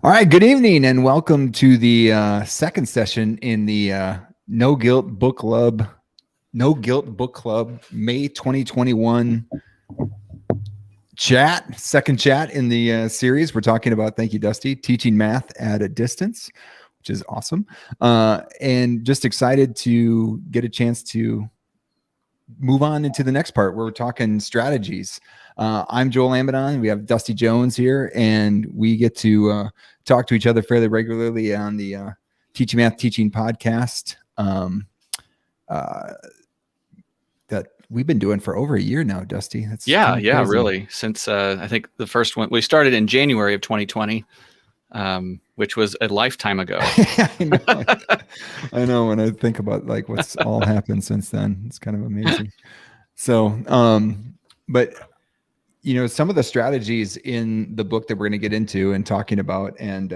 All right, good evening and welcome to the second session in the No Guilt Book Club, May 2021 second chat in the series. We're talking about, thank you, Dusty, teaching math at a distance, which is awesome. And just excited to get a chance to move on into the next part where we're talking strategies. I'm Joel Amidon. We have Dusty Jones here, and we get to talk to each other fairly regularly on the Teaching Math Teaching podcast that we've been doing for over a year now, Dusty. That's really. Since I think the first one, we started in January of 2020, which was a lifetime ago. I know when I think about like what's all happened since then, it's kind of amazing. So, but you know, some of the strategies in the book that we're going to get into and talking about, and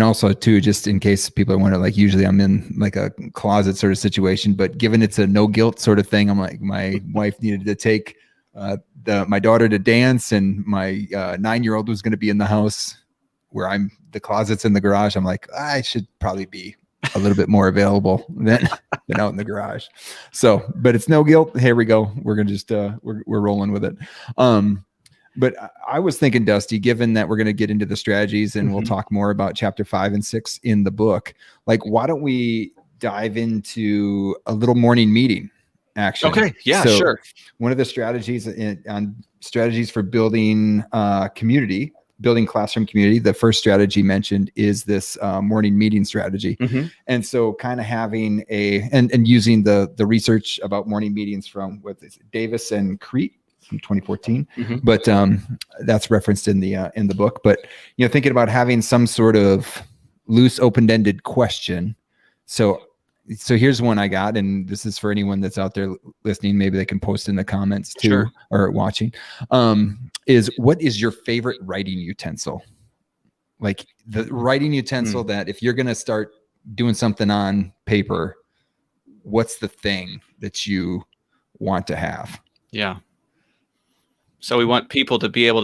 also too, just in case people are wondering, like usually I'm in like a closet sort of situation, but given it's a no guilt sort of thing, I'm like, my wife needed to take my daughter to dance, and my 9-year-old was going to be in the house where the closet's in the garage. I'm like, I should probably be a little bit more available than out in the garage. So, but it's no guilt. Here we go. We're going to just, we're rolling with it. But I was thinking, Dusty, given that we're going to get into the strategies and we'll talk more about chapter 5 and 6 in the book, like, why don't we dive into a little morning meeting action? Okay. Yeah, so sure. One of the strategies on strategies for building community, building classroom community, the first strategy mentioned is this morning meeting strategy. And so kind of having and using the research about morning meetings from Davis and Crete from 2014, but that's referenced in the book. But, you know, thinking about having some sort of loose open-ended question. So here's one I got, and this is for anyone that's out there listening. Maybe they can post in the comments too, sure, or watching. What is your favorite writing utensil? Like the writing utensil that if you're going to start doing something on paper, what's the thing that you want to have? Yeah. So we want people to be able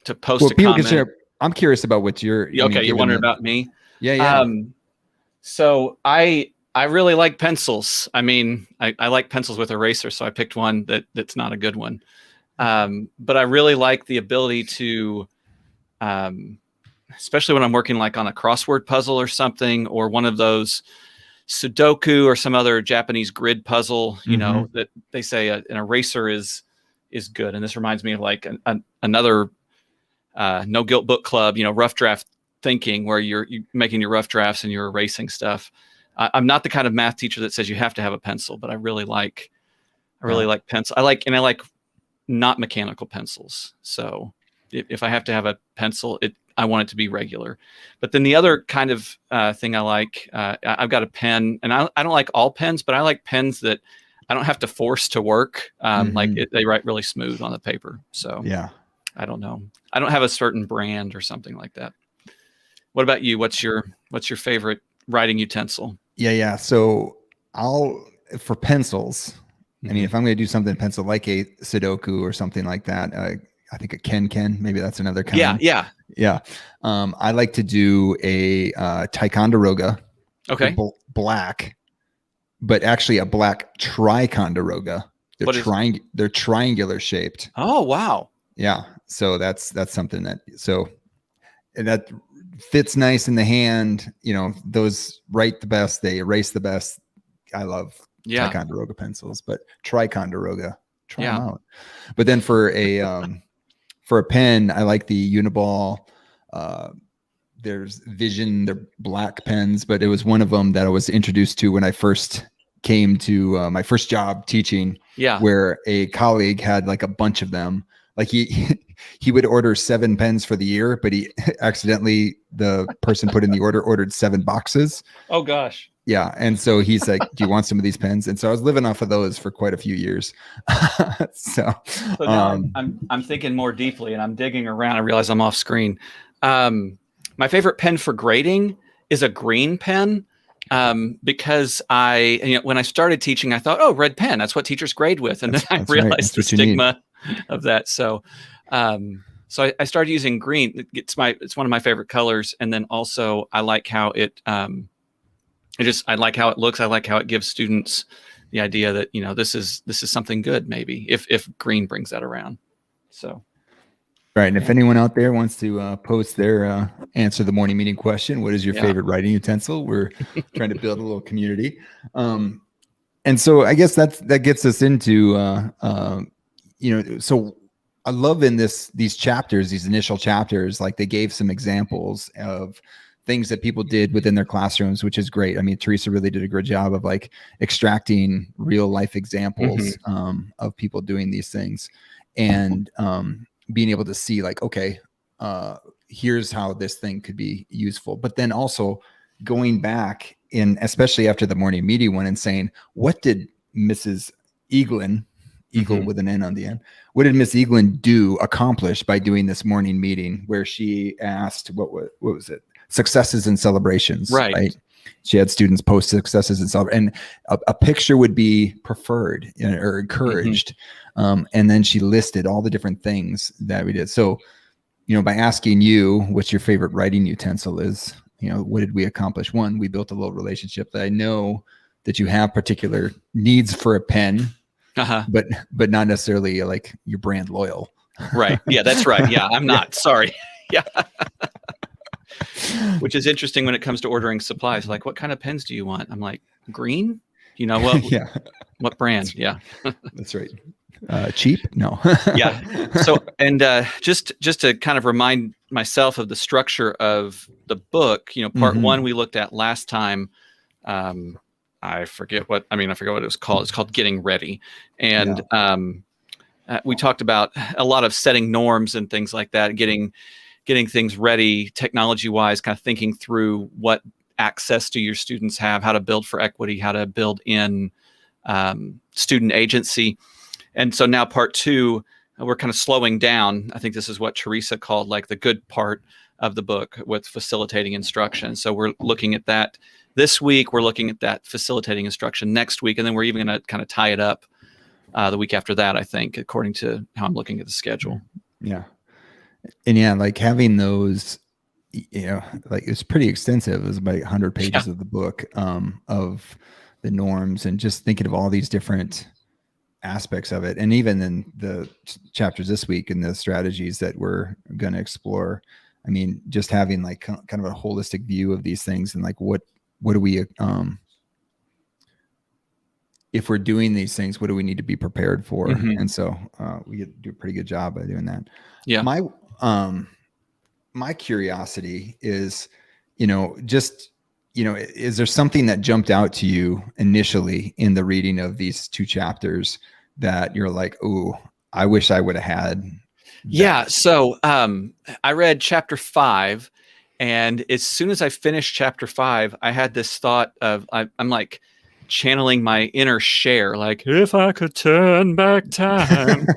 to post a comment. I'm curious about what you're wondering about me? Yeah. So I really like pencils. I mean, I like pencils with eraser, so I picked one that's not a good one. But I really like the ability to, especially when I'm working like on a crossword puzzle or something, or one of those Sudoku or some other Japanese grid puzzle, you know, that they say an eraser is good. And this reminds me of like another no guilt book club, you know, rough draft thinking, where you're making your rough drafts and you're erasing stuff. I'm not the kind of math teacher that says you have to have a pencil, but I really like pencil. I like not mechanical pencils. So if I have to have a pencil, I want it to be regular. But then the other kind of thing I like, I've got a pen, and I don't like all pens, but I like pens that I don't have to force to work. They write really smooth on the paper. So yeah, I don't know. I don't have a certain brand or something like that. What about you? What's your favorite writing utensil? Yeah. So for pencils, I mean, if I'm going to do something in pencil, like a Sudoku or something like that, I think a Ken, maybe that's another kind. Yeah. I like to do a Ticonderoga. Okay. Black, but actually a black Triconderoga. They're triangular shaped. Oh, wow. Yeah. So that's something that fits nice in the hand. You know, those write the best, they erase the best. I love Ticonderoga pencils, but Triconderoga, try them out. But then for a pen, I like the Uniball. There's Vision, they're black pens, but it was one of them that I was introduced to when I first came to my first job teaching, where a colleague had like a bunch of them. Like he would order 7 pens for the year, but he accidentally, the person put in the ordered 7 boxes. Oh gosh. Yeah. And so he's like, do you want some of these pens? And so I was living off of those for quite a few years. So now I'm thinking more deeply, and I'm digging around. I realize I'm off screen. My favorite pen for grading is a green pen. Because when I started teaching, I thought, oh, red pen, that's what teachers grade with. And then I realized the stigma of that. So, So I started using green. It's one of my favorite colors. And then also I like how I like how it looks. I like how it gives students the idea that, this is something good, maybe if green brings that around. So. Right. And if anyone out there wants to post their answer the morning meeting question, what is your favorite writing utensil? We're trying to build a little community. And so I guess that gets us into, so I love in these chapters, these initial chapters, like they gave some examples of things that people did within their classrooms, which is great. I mean, Theresa really did a good job of like extracting real life examples of people doing these things, and being able to see like, okay, here's how this thing could be useful. But then also going back in, especially after the morning meeting one, and saying, what did Mrs. Eaglin, Eagle with an N on the end, what did Miss Eaglin accomplish by doing this morning meeting, where she asked, what was it? Successes and celebrations, right? She had students post successes and celebrations, and a picture would be preferred or encouraged. And then she listed all the different things that we did. So, by asking you, what's your favorite writing utensil is, what did we accomplish? One, we built a little relationship that I know that you have particular needs for a pen, but not necessarily like you're brand loyal. Right. Yeah, that's right. Yeah, I'm not. Sorry. Yeah. Which is interesting when it comes to ordering supplies. Like, what kind of pens do you want? I'm like, green? What brand? Yeah. That's right. Cheap? No. Yeah. So, and just to kind of remind myself of the structure of the book, part one we looked at last time. I forget what it was called. It's called Getting Ready. And we talked about a lot of setting norms and things like that, getting things ready technology-wise, kind of thinking through what access do your students have, how to build for equity, how to build in student agency. And so now part two, we're kind of slowing down. I think this is what Theresa called like the good part of the book with facilitating instruction. So we're looking at that this week. We're looking at that facilitating instruction next week. And then we're even going to kind of tie it up the week after that, I think, according to how I'm looking at the schedule. Yeah. And like having those, like it's pretty extensive. It was about 100 pages of the book of the norms, and just thinking of all these different aspects of it. And even in the chapters this week and the strategies that we're going to explore, I mean, just having like kind of a holistic view of these things, and like, what do we, if we're doing these things, what do we need to be prepared for? And so we get to do a pretty good job by doing that. Yeah. My curiosity is, is there something that jumped out to you initially in the reading of these two chapters that you're like, oh, I wish I would have had that? Yeah. So I read chapter 5, and as soon as I finished chapter 5, I had this thought of, I'm like channeling my inner Cher, like, if I could turn back time,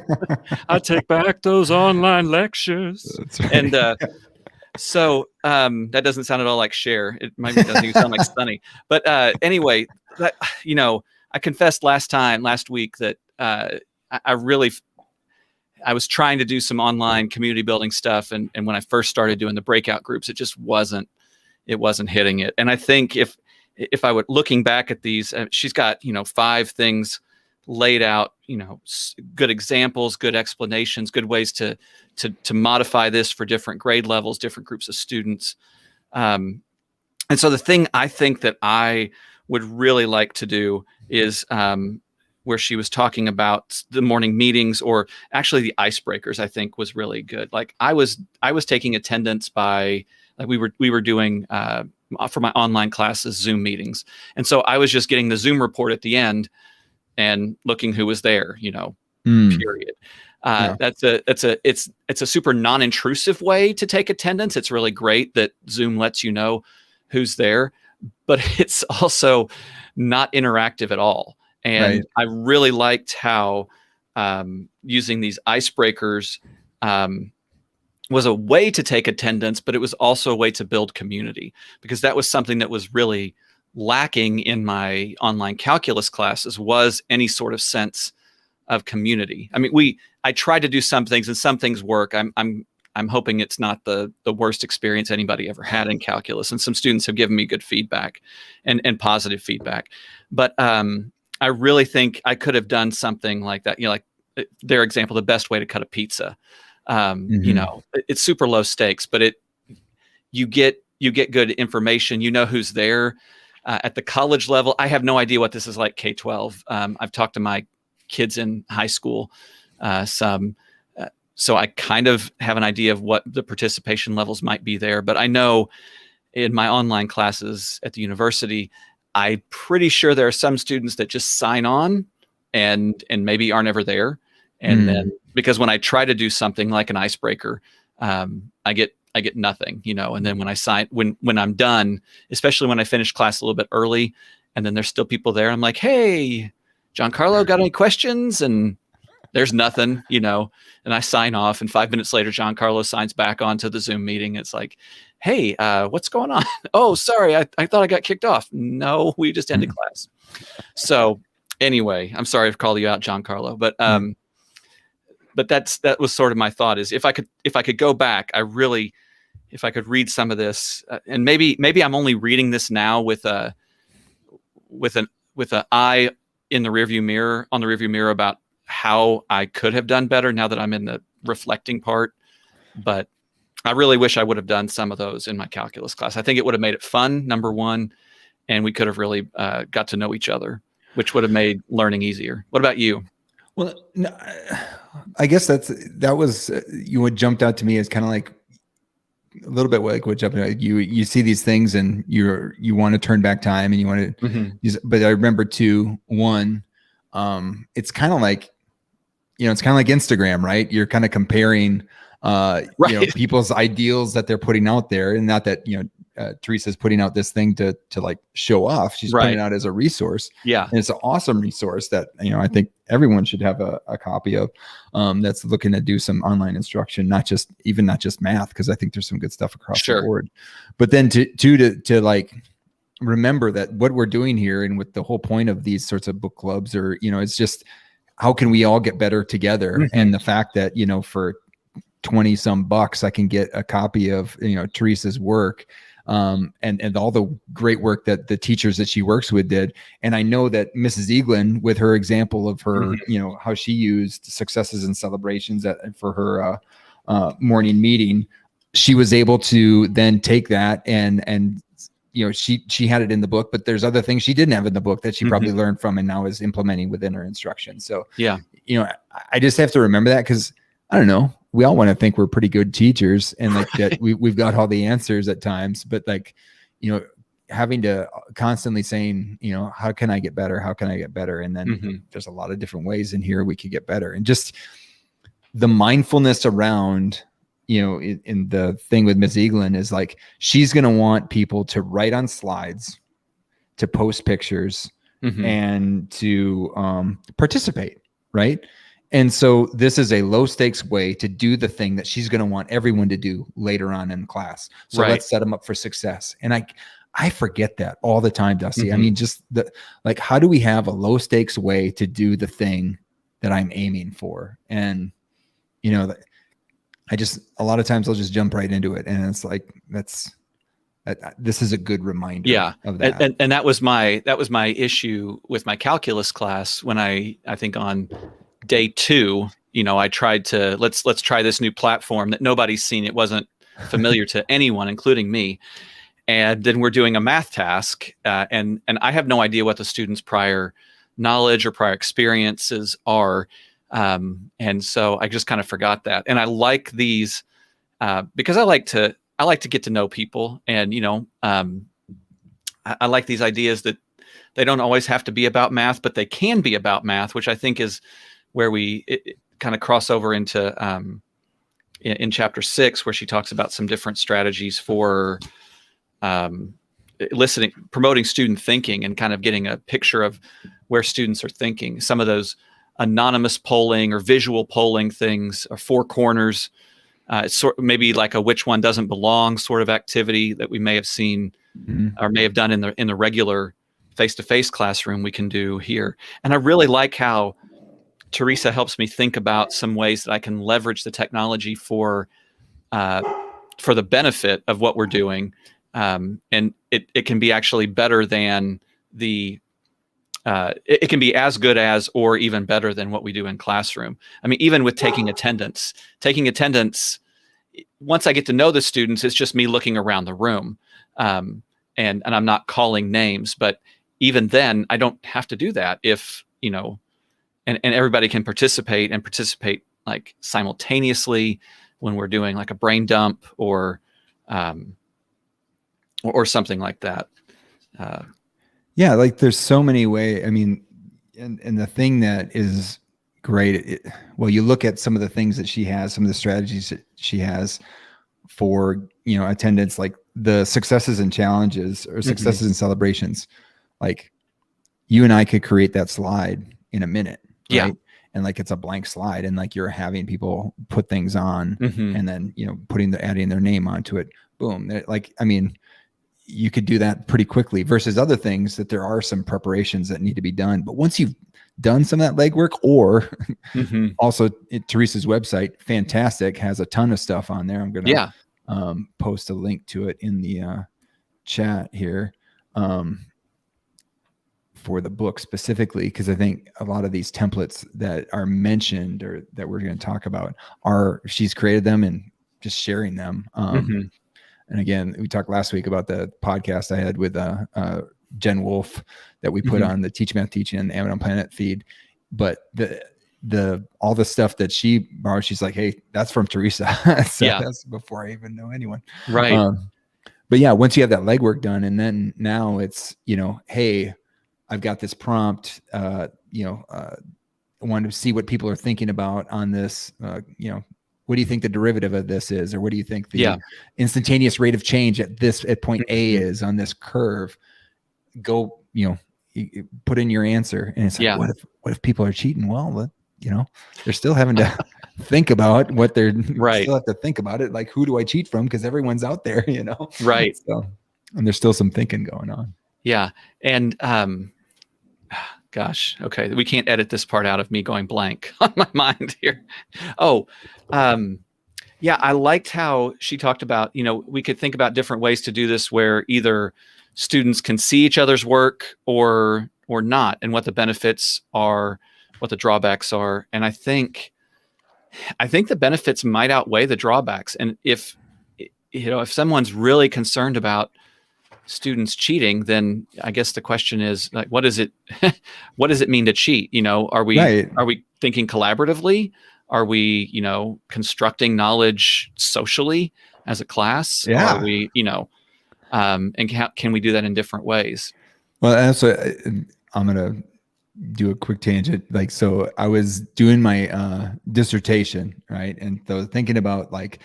I'd take back those online lectures. That's right. And so that doesn't sound at all like Cher. It maybe doesn't even sound like Sunny. But anyway, I confessed last week that I was trying to do some online community building stuff. And when I first started doing the breakout groups, it just wasn't hitting it. And I think if I would, looking back at these, she's got, 5 things laid out, good examples, good explanations, good ways to modify this for different grade levels, different groups of students. And so the thing I think that I would really like to do is where she was talking about the morning meetings, or actually the icebreakers, I think was really good. Like I was taking attendance by, like we were doing for my online classes, Zoom meetings. And so I was just getting the Zoom report at the end and looking who was there, period. It's a super non-intrusive way to take attendance. It's really great that Zoom lets you know who's there, but it's also not interactive at all. And I really liked how using these icebreakers was a way to take attendance, but it was also a way to build community, because that was something that was really lacking in my online calculus classes, was any sort of sense of community. I mean, I tried to do some things, and some things work. I'm I'm hoping it's not the worst experience anybody ever had in calculus. And some students have given me good feedback and positive feedback. But I really think I could have done something like that. Like their example, the best way to cut a pizza. It's super low stakes, but you get good information. You know who's there. At the college level, I have no idea what this is like K-12. I've talked to my kids in high school some. So I kind of have an idea of what the participation levels might be there. But I know in my online classes at the university, I'm pretty sure there are some students that just sign on and maybe aren't ever there. And then because when I try to do something like an icebreaker, I get nothing, and then when I'm done, especially when I finish class a little bit early and then there's still people there, I'm like, hey, Giancarlo, got any questions? And there's nothing, and I sign off, and 5 minutes later, Giancarlo signs back onto the Zoom meeting. It's like, hey, what's going on? Oh, sorry. I thought I got kicked off. No, we just ended class. So anyway, I'm sorry to call you out, Giancarlo, but that was sort of my thought is if I could go back, if I could read some of this, and maybe I'm only reading this now with an eye in the rearview mirror about how I could have done better now that I'm in the reflecting part. But I really wish I would have done some of those in my calculus class. I think it would have made it fun, number one, and we could have really got to know each other, which would have made learning easier. What about you? Well, no, I guess that was what jumped out to me as kind of like a little bit like what jumped out. You see these things and you want to turn back time and you want to use, but I remember one, it's kind of like, it's kind of like Instagram, right? You're kind of comparing, people's ideals that they're putting out there, and not that, Theresa's putting out this thing to like show off. She's putting it out as a resource. Yeah. And it's an awesome resource that, I think everyone should have a copy of, that's looking to do some online instruction, not just math, because I think there's some good stuff across the board. But then to like remember that what we're doing here, and with the whole point of these sorts of book clubs, or, it's just how can we all get better together? And the fact that, for 20 some bucks, I can get a copy of, Theresa's work, and all the great work that the teachers that she works with did. And I know that Mrs. Eaglin, with her example of her, how she used successes and celebrations for her morning meeting, she was able to then take that and she had it in the book, but there's other things she didn't have in the book that she probably learned from and now is implementing within her instruction. So, I just have to remember that, because I don't know, we all want to think we're pretty good teachers and like that we've got all the answers at times, but like, having to constantly saying, how can I get better? How can I get better? And then there's a lot of different ways in here we could get better. And just the mindfulness around, in the thing with Ms. Eaglin is like, she's going to want people to write on slides, to post pictures, and to participate. Right. And so this is a low stakes way to do the thing that she's going to want everyone to do later on in class. So let's set them up for success. And I forget that all the time, Dusty. I mean, just how do we have a low stakes way to do the thing that I'm aiming for? And, a lot of times I'll just jump right into it. And it's like, this is a good reminder of that. And that was my issue with my calculus class when I think on day 2, I tried to let's try this new platform that nobody's seen. It wasn't familiar to anyone, including me. And then we're doing a math task, and I have no idea what the students' prior knowledge or prior experiences are, and so I just kind of forgot that. And I like these because I like to get to know people, and I like these ideas that they don't always have to be about math, but they can be about math, which I think is where we kind of cross over into in chapter 6, where she talks about some different strategies for promoting student thinking and kind of getting a picture of where students are thinking. Some of those anonymous polling or visual polling things, or 4 corners, it's maybe like a which one doesn't belong sort of activity that we may have seen or may have done in the regular face-to-face classroom we can do here. And I really like how Theresa helps me think about some ways that I can leverage the technology for for the benefit of what we're doing. And it can be actually better than it can be as good as, or even better than what we do in classroom. I mean, even with taking attendance, once I get to know the students, it's just me looking around the room. And I'm not calling names, but even then I don't have to do that if, and everybody can participate like simultaneously when we're doing like a brain dump or something like that. Yeah. Like there's so many ways. I mean, and the thing that is great, you look at some of the things that she has, some of the strategies that she has for, attendance, like the successes and challenges or successes and celebrations. Like you and I could create that slide in a minute. Right? Yeah. And like, it's a blank slide and like you're having people put things on and then, adding their name onto it. Boom. Like, I mean, you could do that pretty quickly versus other things that there are some preparations that need to be done. But once you've done some of that legwork, or also Theresa's website, fantastic, has a ton of stuff on there. I'm going to post a link to it in the chat here for the book specifically, because I think a lot of these templates that are mentioned or that we're going to talk about she's created them and just sharing them. And again, we talked last week about the podcast I had with Jen Wolf that we put on the Teach Math Teaching and the Amazon Planet feed. But all the stuff that she borrowed, she's like, hey, that's from Theresa. So that's before I even know anyone. Right. But yeah, once you have that legwork done, and then now it's, hey, I've got this prompt, I want to see what people are thinking about on this, what do you think the derivative of this is? Or what do you think the instantaneous rate of change at point A is on this curve? Go, put in your answer. And it's like, what if people are cheating? Well, they're still having to think about what they're still have to think about it. Like, who do I cheat from? Because everyone's out there, Right. So, and there's still some thinking going on. Yeah. And, gosh, okay. We can't edit this part out of me going blank on my mind here. I liked how she talked about, we could think about different ways to do this where either students can see each other's work or not, and what the benefits are, what the drawbacks are. And I think the benefits might outweigh the drawbacks. And if someone's really concerned about students cheating, then I guess the question is like, what does it mean to cheat? Are we thinking collaboratively? Are we, constructing knowledge socially as a class? Yeah. Are we, and can we do that in different ways? Well, also, I'm going to do a quick tangent. Like, so I was doing my dissertation, right? And so thinking about like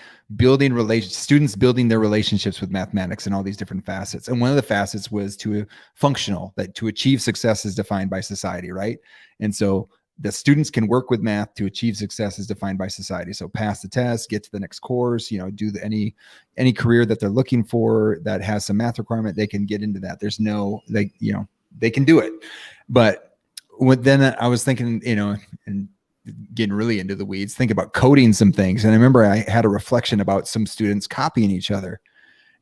students building their relationships with mathematics and all these different facets. And one of the facets was to achieve success as defined by society, right? And so the students can work with math to achieve success as defined by society. So pass the test, get to the next course, do any career that they're looking for that has some math requirement, they can get into that. There's no, they can do it. But then I was thinking, and getting really into the weeds, think about coding some things. And I remember I had a reflection about some students copying each other.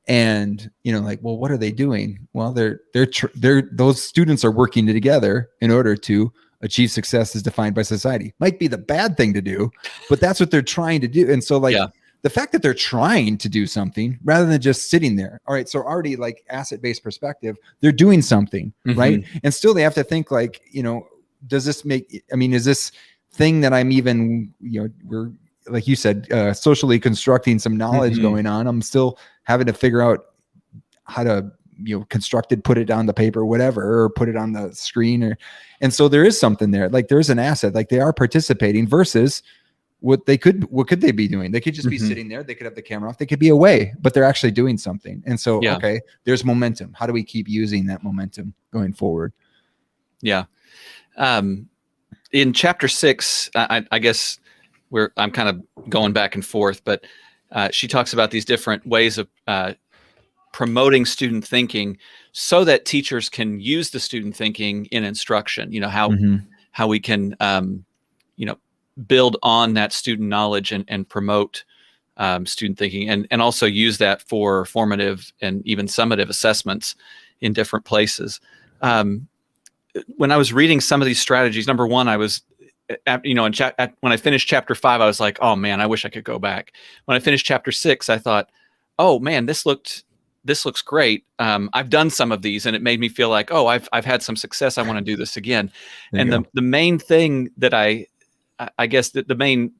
And, like, well, what are they doing? Well, those students are working together in order to achieve success as defined by society. Might be the bad thing to do, but that's what they're trying to do. And so the fact that they're trying to do something rather than just sitting there. All right. So already like asset-based perspective, they're doing something, right? And still they have to think like, is this thing that I'm even, we're, like you said, socially constructing some knowledge going on. I'm still having to figure out how to, construct it, put it on the paper, whatever, or put it on the screen. And so there is something there. Like there's an asset, like they are participating versus what could they be doing? They could just be sitting there. They could have the camera off. They could be away, but they're actually doing something. And so, okay, there's momentum. How do we keep using that momentum going forward? Yeah. In chapter 6, I guess I'm kind of going back and forth, but she talks about these different ways of promoting student thinking so that teachers can use the student thinking in instruction, how we can, build on that student knowledge and promote student thinking, and also use that for formative and even summative assessments in different places. When I was reading some of these strategies, number one, I was, when I finished chapter 5, I was like, oh man, I wish I could go back. When I finished chapter 6, I thought, oh man, this looks great. I've done some of these, and it made me feel like, oh, I've had some success. I want to do this again. And the main thing that I guess that the main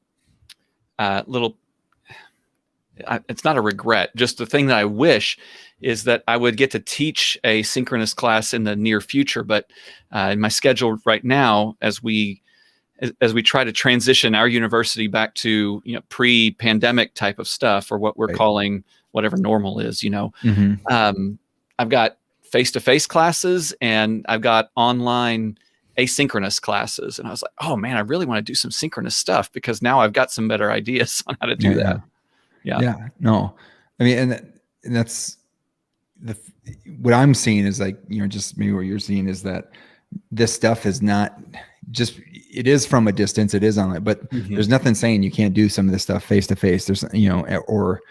it's not a regret, just the thing that I wish is that I would get to teach a synchronous class in the near future. But in my schedule right now, as we try to transition our university back to pre-pandemic type of stuff, or what we're calling whatever normal is, I've got face-to-face classes and I've got online asynchronous classes, and I was like, oh man, I really want to do some synchronous stuff, because now I've got some better ideas on how to do that. Yeah. No, I mean, and that's what I'm seeing is like, just maybe what you're seeing is that this stuff is not just, it is from a distance, it is online, but there's nothing saying you can't do some of this stuff face to face. There's, or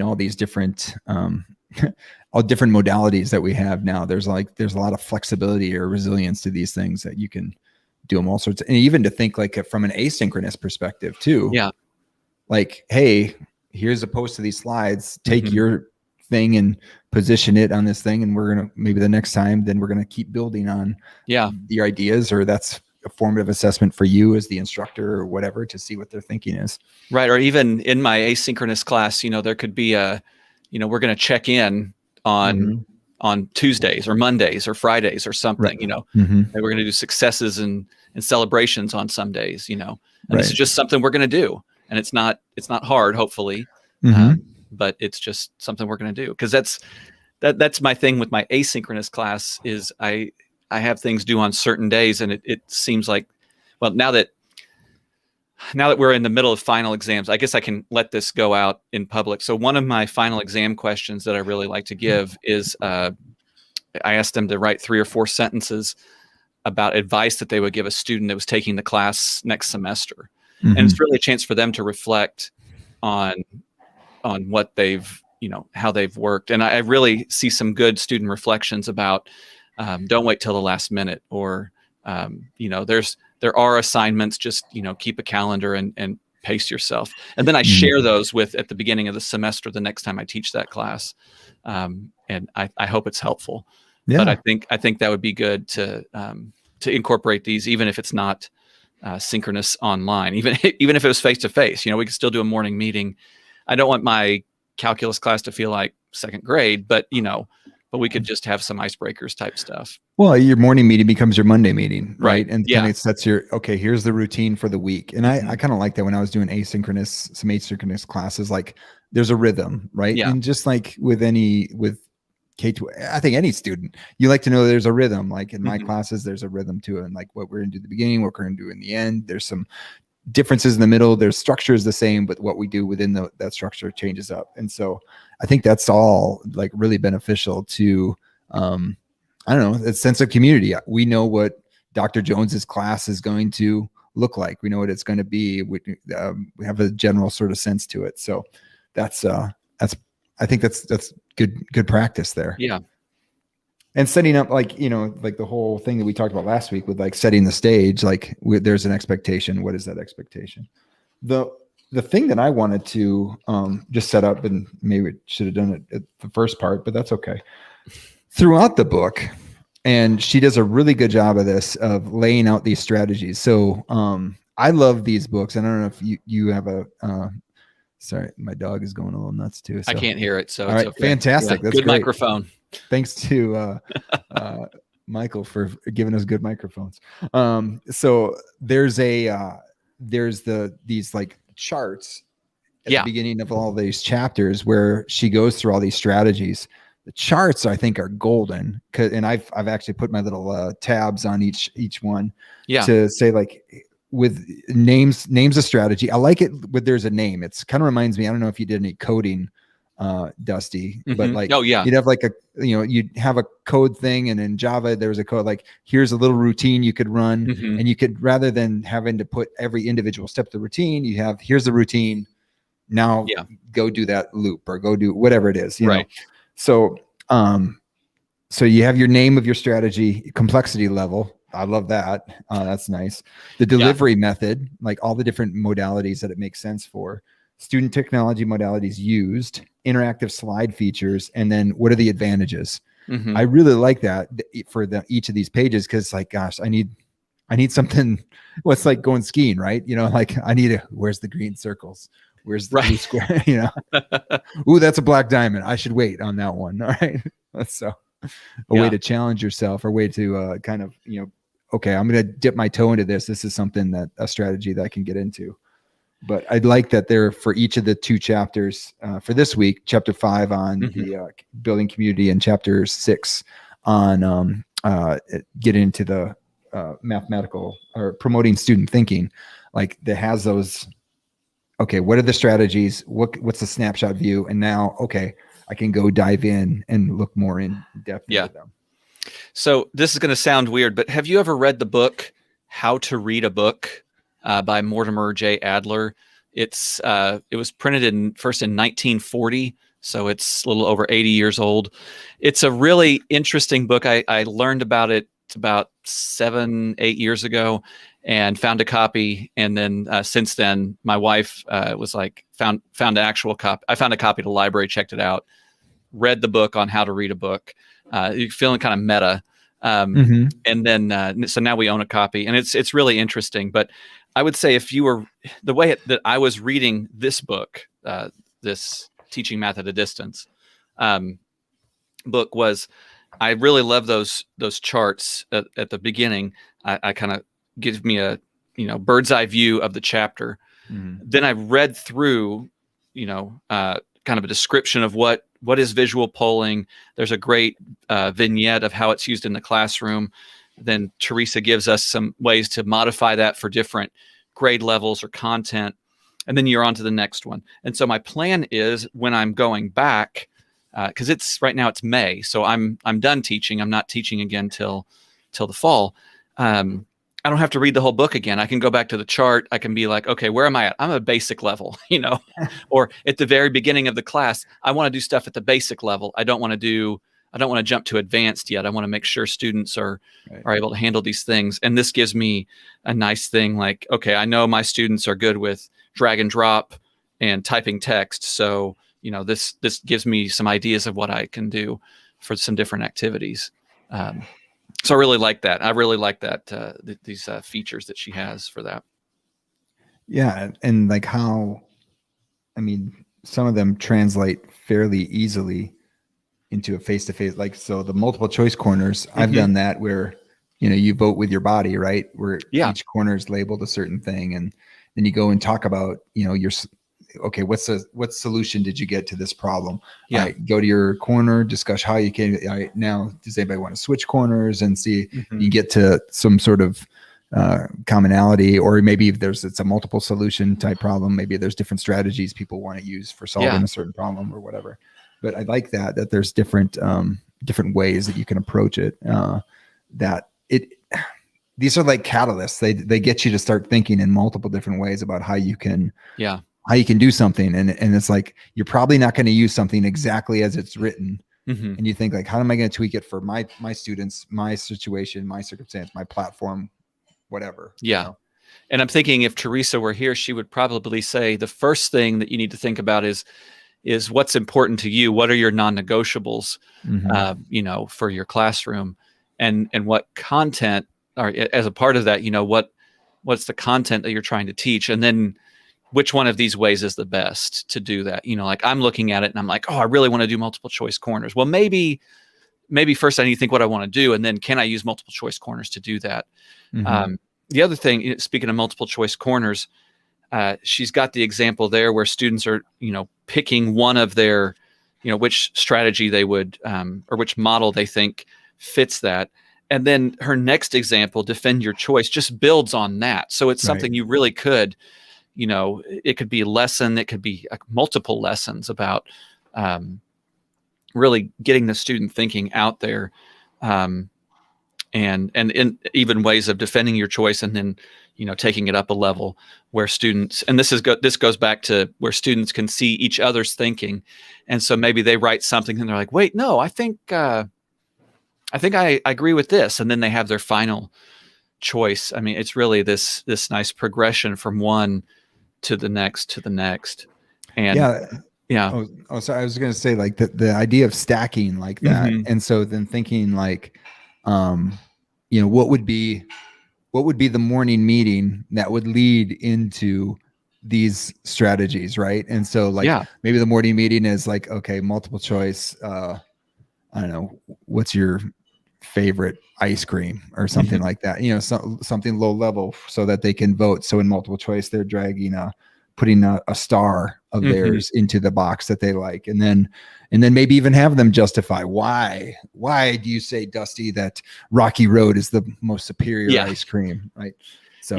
all these different, all different modalities that we have now. There's a lot of flexibility or resilience to these things that you can do them all sorts of, and even to think like from an asynchronous perspective too. Yeah. Like, hey, here's a post of these slides, take your thing and position it on this thing. And we're going to, maybe the next time, then we're going to keep building on your ideas, or that's a formative assessment for you as the instructor or whatever, to see what their thinking is. Right. Or even in my asynchronous class, there could be we're going to check in on Tuesdays or Mondays or Fridays or something, and we're going to do successes and celebrations on some days, and this is just something we're going to do. And it's not hard, hopefully, but it's just something we're going to do, because that's my thing with my asynchronous class is I have things due on certain days, and it seems like, well, now that we're in the middle of final exams, I guess I can let this go out in public. So one of my final exam questions that I really like to give is I asked them to write 3 or 4 sentences about advice that they would give a student that was taking the class next semester. And it's really a chance for them to reflect on what they've, how they've worked. And I really see some good student reflections about don't wait till the last minute, or, there are assignments, just, keep a calendar and pace yourself. And then I share those at the beginning of the semester, the next time I teach that class. And I hope it's helpful. Yeah. But I think that would be good to incorporate these, even if it's not synchronous online, even if it was face to face. We could still do a morning meeting. I don't want my calculus class to feel like second grade, but we could just have some icebreakers type stuff. Well, your morning meeting becomes your Monday meeting, right? And kind of sets okay, here's the routine for the week. And I kind of like that when I was doing some asynchronous classes, like there's a rhythm, right? Yeah. And just like with K2, I think any student, you like to know there's a rhythm. Like in my classes, there's a rhythm to it. And like what we're going to do at the beginning, what we're going to do in the end, there's some differences in the middle. There's structure is the same, but what we do within that structure changes up. And so I think that's all like really beneficial to, I don't know, a sense of community. We know what Dr. Jones's class is going to look like. We know what it's going to be. We have a general sort of sense to it. So I think that's good practice there. Yeah. And setting up like the whole thing that we talked about last week with like setting the stage, like there's an expectation. What is that expectation? The thing that I wanted to just set up, and maybe we should have done it at the first part, but that's okay. Throughout the book, and she does a really good job of this, of laying out these strategies. So I love these books. And I don't know if you have sorry, my dog is going a little nuts too. So. I can't hear it. So all right, okay. Fantastic. Yeah, that's good great. Microphone. Thanks to Michael for giving us good microphones. So there's these like charts at the beginning of all these chapters where she goes through all these strategies. The charts I think are golden, and I've actually put my little tabs on each one to say like, with names a strategy. I like it with there's a name. It's kind of reminds me, I don't know if you did any coding, Dusty, but like, you'd have like you'd have a code thing, and in Java, there was a code, like here's a little routine you could run, and you could, rather than having to put every individual step of the routine, you have, here's the routine. Now Yeah. go do that loop or go do whatever it is, you Right. know? So, so you have your name of your strategy, complexity level. I love that. That's nice. The delivery method, like all the different modalities that it makes sense for, student technology modalities used, interactive slide features, and then what are the advantages? I really like that for each of these pages, because like, gosh, I need something. Well, it's like going skiing, right? You know, like where's the green circles? Where's the blue square? You know, ooh, that's a black diamond. I should wait on that one. All right. So a way to challenge yourself, or way to kind of, you know, okay, I'm going to dip my toe into this. This is something that a strategy that I can get into. But I'd like that there for each of the 2 chapters for this week, chapter 5 on the building community, and chapter 6 on getting into the mathematical or promoting student thinking, like that has those. Okay, what are the strategies? What's the snapshot view? And now, okay, I can go dive in and look more in depth into them. So this is going to sound weird, but have you ever read the book How to Read a Book by Mortimer J. Adler? It was printed first in 1940, so it's a little over 80 years old. It's a really interesting book. I learned about it about 7-8 years ago, and found a copy. And then since then, my wife was like, found an actual copy. I found a copy at the library, checked it out, read the book on how to read a book. You're feeling kind of meta. And then, so now we own a copy, and it's really interesting. But I would say, if you were the way that I was reading this book, this Teaching Math at a Distance book, was, I really love those charts at the beginning. I kind of gives me a, you know, bird's eye view of the chapter. Then I read through, you know, kind of a description of what is visual polling. There's a great vignette of how it's used in the classroom. Then Theresa gives us some ways to modify that for different grade levels or content. And then you're on to the next one. And so my plan is, when I'm going back, because right now it's May, so I'm done teaching. I'm not teaching again till the fall. I don't have to read the whole book again. I can go back to the chart. I can be like, okay, where am I at? I'm at a basic level, you know, or at the very beginning of the class, I want to do stuff at the basic level. I don't want to jump to advanced yet. I want to make sure students are able to handle these things. And this gives me a nice thing, like, okay, I know my students are good with drag and drop and typing text. So, you know, this gives me some ideas of what I can do for some different activities. So I really like that. I really like that, these features that she has for that. Yeah. And like how, I mean, some of them translate fairly easily into a face-to-face, like, so the multiple choice corners, I've done that, where, you know, you vote with your body, right? Where each corner is labeled a certain thing. And then you go and talk about, you know, okay, what solution did you get to this problem? Yeah. Right, go to your corner, discuss how you can, now, does anybody want to switch corners and see, you get to some sort of commonality, or maybe if it's a multiple solution type problem, maybe there's different strategies people want to use for solving a certain problem or whatever. But I like that there's different ways that you can approach it. These are like catalysts. They get you to start thinking in multiple different ways about how you can do something. And it's like, you're probably not going to use something exactly as it's written. And you think like, how am I going to tweak it for my students, my situation, my circumstance, my platform, whatever. Yeah. You know? And I'm thinking, if Theresa were here, she would probably say the first thing that you need to think about is what's important to you. What are your non-negotiables, you know, for your classroom, and what content, or as a part of that, you know, what's the content that you're trying to teach, and then which one of these ways is the best to do that. You know, like, I'm looking at it and I'm like, oh, I really want to do multiple choice corners. Well, maybe first I need to think what I want to do, and then can I use multiple choice corners to do that? The other thing, speaking of multiple choice corners, she's got the example there where students are, you know, picking one of their, you know, which strategy they would, or which model they think fits that. And then her next example, defend your choice, just builds on that. So it's something you really could, you know, it could be a lesson, it could be multiple lessons about really getting the student thinking out there. and in even ways of defending your choice, and then taking it up a level where students, and this goes back to where students can see each other's thinking, and so maybe they write something and they're like, wait, no, I think I agree with this, and then they have their final choice. I mean, it's really this nice progression from one to the next, and yeah. Oh, sorry. I was going to say, like, the idea of stacking like that. And so then thinking like, what would be the morning meeting that would lead into these strategies, right? And so like maybe the morning meeting is like, okay, multiple choice. I don't know, what's your favorite ice cream or something like that, something low level so that they can vote. So in multiple choice, they're putting a star of theirs into the box that they like. And then maybe even have them justify why do you say, Dusty, that Rocky Road is the most superior ice cream, right? So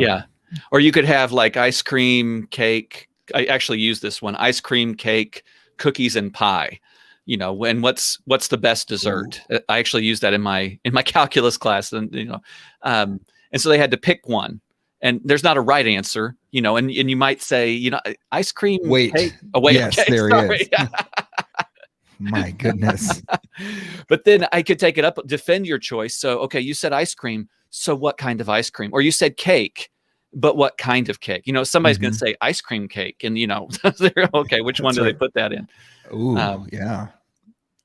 or you could have like ice cream, cake. I actually use this one: ice cream, cake, cookies, and pie. And what's the best dessert? Ooh. I actually used that in my calculus class, and and so they had to pick one, and there's not a right answer, and you might say, ice cream. Cake. Oh, wait, yes, okay, there sorry. is. My goodness. But then I could take it up, defend your choice. So, okay, you said ice cream. So what kind of ice cream? Or you said cake, but what kind of cake? Somebody's going to say ice cream cake, and okay, which one do they put that in? Ooh, yeah.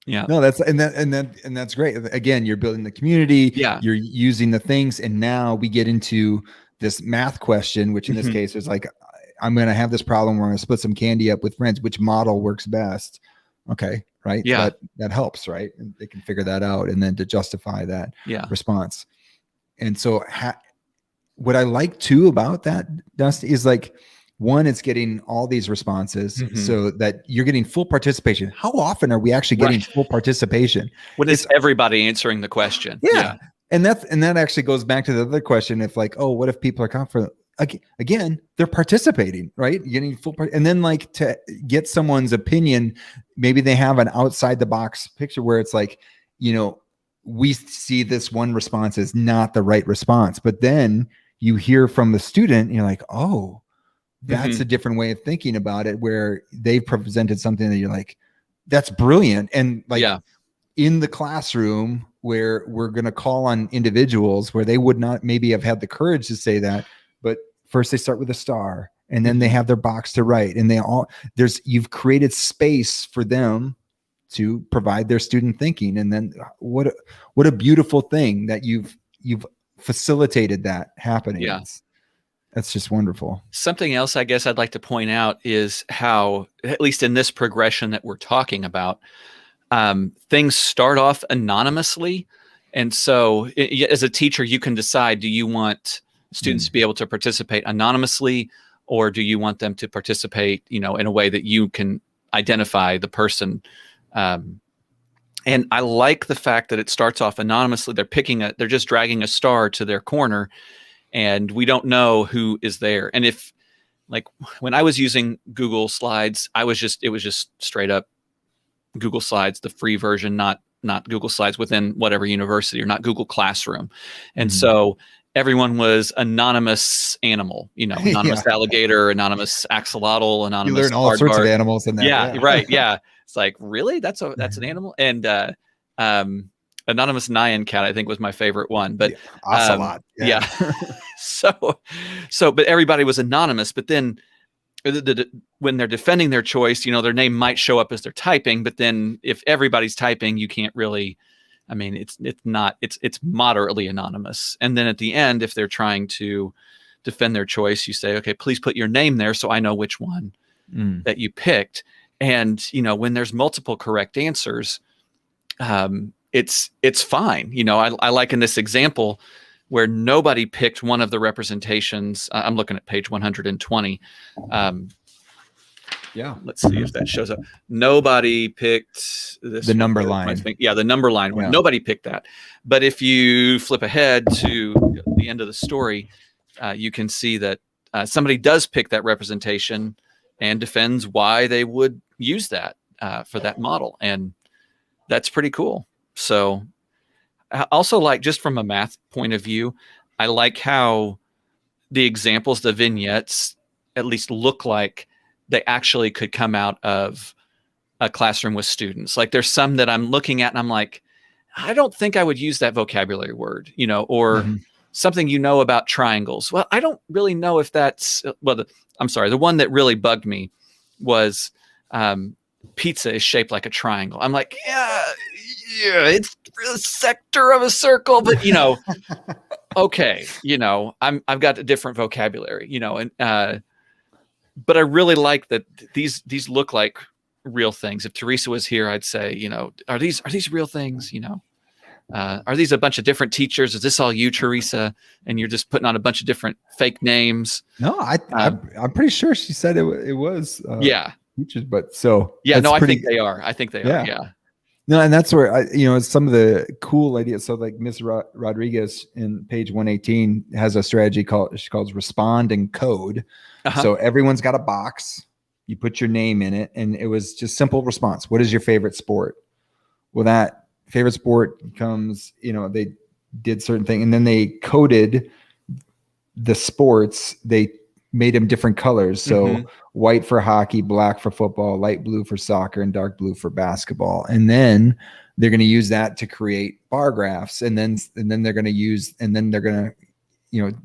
No, that's great. Again, you're building the community. Yeah. You're using the things, and now we get into this math question, which in this case is like, I'm going to have this problem where I'm going to split some candy up with friends. Which model works best? Okay, right. Yeah, that helps, right? And they can figure that out, and then to justify that response. And so, what I like too about that, Dusty, is like, one, it's getting all these responses so that you're getting full participation. How often are we actually getting full participation? When is everybody answering the question? Yeah. And that actually goes back to the other question. If like, oh, what if people are confident? Again, they're participating, right? Getting full part, and then like to get someone's opinion, maybe they have an outside the box picture where it's like, we see this one response as not the right response, but then you hear from the student, and you're like, oh, that's a different way of thinking about it, where they've presented something that you're like, that's brilliant. And like in the classroom where we're going to call on individuals where they would not maybe have had the courage to say that, but first they start with a star, and then they have their box to write, and you've created space for them to provide their student thinking. And then what a beautiful thing that you've facilitated that happening. Yeah. That's just wonderful. Something else I guess I'd like to point out is how, at least in this progression that we're talking about, things start off anonymously. And so as a teacher, you can decide, do you want students to be able to participate anonymously, or do you want them to participate, in a way that you can identify the person? And I like the fact that it starts off anonymously. They're just dragging a star to their corner, and we don't know who is there. And if, like, when I was using Google Slides, it was just straight up Google Slides, the free version, not Google Slides within whatever university, or not Google Classroom. And so everyone was anonymous animal, anonymous alligator, anonymous axolotl, anonymous. You learn all sorts of animals in that. Yeah, right. Yeah. It's like, really? That's an animal? And anonymous Nyan cat, I think, was my favorite one. But ocelot. Yeah. So, but everybody was anonymous. But then when they're defending their choice, their name might show up as they're typing. But then if everybody's typing, you can't really. I mean, it's moderately anonymous. And then at the end, if they're trying to defend their choice, you say, okay, please put your name there so I know which one that you picked. And, when there's multiple correct answers, it's fine. I like in this example where nobody picked one of the representations. I'm looking at page 120. Let's see if that shows up. Nobody picked this. The number line. The number line one. Nobody picked that. But if you flip ahead to the end of the story, you can see that somebody does pick that representation and defends why they would use that for that model. And that's pretty cool. So I also like, just from a math point of view, I like how the examples, the vignettes, at least look like they actually could come out of a classroom with students. Like there's some that I'm looking at and I'm like, I don't think I would use that vocabulary word, or something, about triangles. Well, I don't really know if that's, I'm sorry. The one that really bugged me was, pizza is shaped like a triangle. I'm like, yeah, it's a sector of a circle, but okay, I've got a different vocabulary, and but I really like that these look like real things. If Theresa was here, I'd say, are these real things? Are these a bunch of different teachers? Is this all you, Theresa? And you're just putting on a bunch of different fake names? No, I'm pretty sure she said it was. Teachers, but so no, I think they are. I think they are. Yeah. No, and that's where some of the cool ideas. So like Ms. Rodriguez in page 118 has a strategy she calls respond and code. So everyone's got a box. You put your name in it, and it was just simple response. What is your favorite sport? Well, that favorite sport comes, they did certain thing, and then they coded the sports. They made them different colors. So white for hockey, black for football, light blue for soccer, and dark blue for basketball. And then they're going to use that to create bar graphs. And then they're going to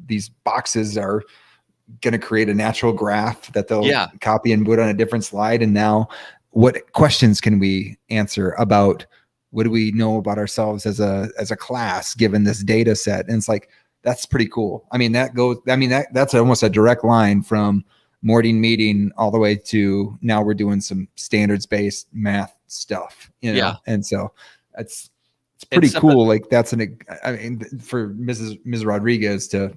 these boxes are going to create a natural graph that they'll copy and put on a different slide. And now what questions can we answer about what do we know about ourselves as a class, given this data set? And it's like, that's pretty cool. I mean, that's almost a direct line from morning meeting all the way to now we're doing some standards-based math stuff, And so it's pretty cool. Like that's for Ms. Rodriguez to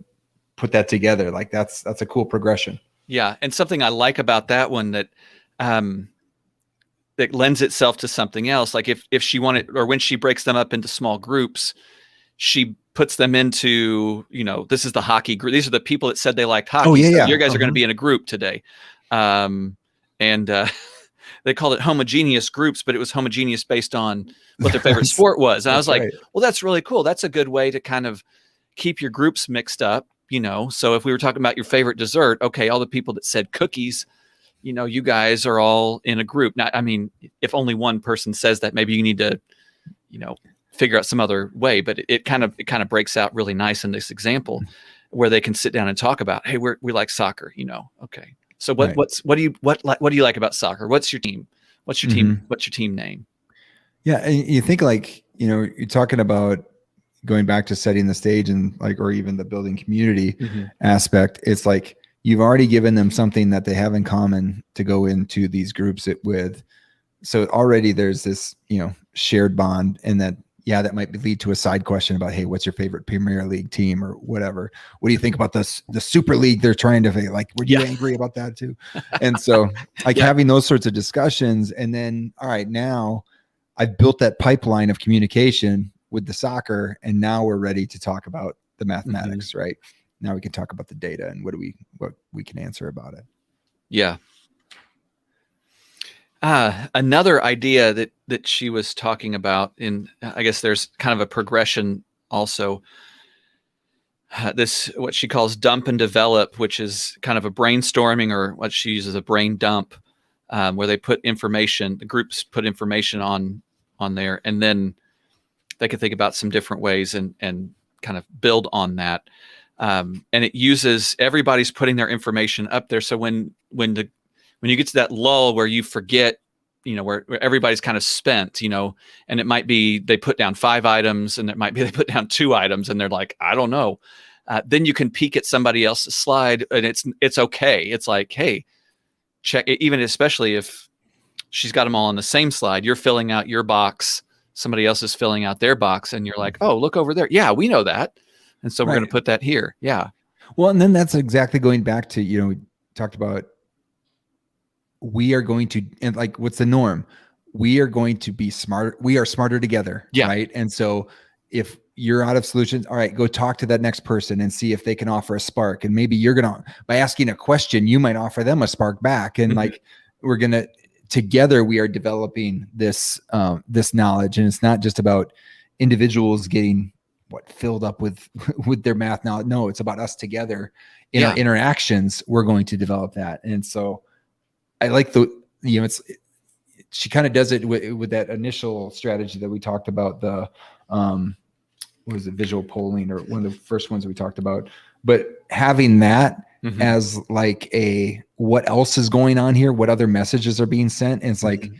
put that together, like that's a cool progression. Yeah. And something I like about that one that lends itself to something else. Like if she wanted, or when she breaks them up into small groups, she puts them into, this is the hockey group. These are the people that said they liked hockey. Oh, yeah. So you guys are going to be in a group today. And they called it homogeneous groups, but it was homogeneous based on what their favorite sport was. And I was like, well, that's really cool. That's a good way to kind of keep your groups mixed up, So if we were talking about your favorite dessert, okay, all the people that said cookies, you guys are all in a group. Now, I mean, if only one person says that, maybe you need to, figure out some other way, but it kind of breaks out really nice in this example where they can sit down and talk about, hey, we like soccer, okay. So what do you like about soccer? What's your team? What's your team name? Yeah. And you think like, you're talking about going back to setting the stage and like, or even the building community aspect. It's like, you've already given them something that they have in common to go into these groups with. So already there's this, shared bond, and that might lead to a side question about, hey, what's your favorite Premier League team or whatever? What do you think about the Super League? They're trying to like, were you angry about that too? And so like having those sorts of discussions, and then, all right, now I've built that pipeline of communication with the soccer, and now we're ready to talk about the mathematics, right? Now we can talk about the data and what we can answer about it. Yeah. Another idea that she was talking about, I guess there's kind of a progression also. This, what she calls dump and develop, which is kind of a brainstorming, or what she uses a brain dump, where they put information, the groups put information on there, and then they can think about some different ways and kind of build on that. And it uses, everybody's putting their information up there. So when you get to that lull where you forget, where everybody's kind of spent, and it might be they put down 5 items, and it might be they put down 2 items, and they're like, I don't know. Then you can peek at somebody else's slide, and it's okay. It's like, hey, check it, even especially if she's got them all on the same slide. You're filling out your box, somebody else is filling out their box, and you're like, oh, look over there. Yeah, we know that. And so we're going to put that here. Yeah. Well, and then that's exactly going back to, we talked about, we are going to, and like, what's the norm? We are going to be smarter. We are smarter together. Yeah. Right. And so if you're out of solutions, all right, go talk to that next person and see if they can offer a spark. And maybe you're going to, by asking a question, you might offer them a spark back. And like, we're going to, together, we are developing this, this knowledge. And it's not just about individuals getting filled up with their math now. No, it's about us together in our interactions. We're going to develop that. And so I like she kind of does it with that initial strategy that we talked about, the what was it, visual polling, or one of the first ones we talked about, but having that as like what else is going on here, what other messages are being sent. And it's like,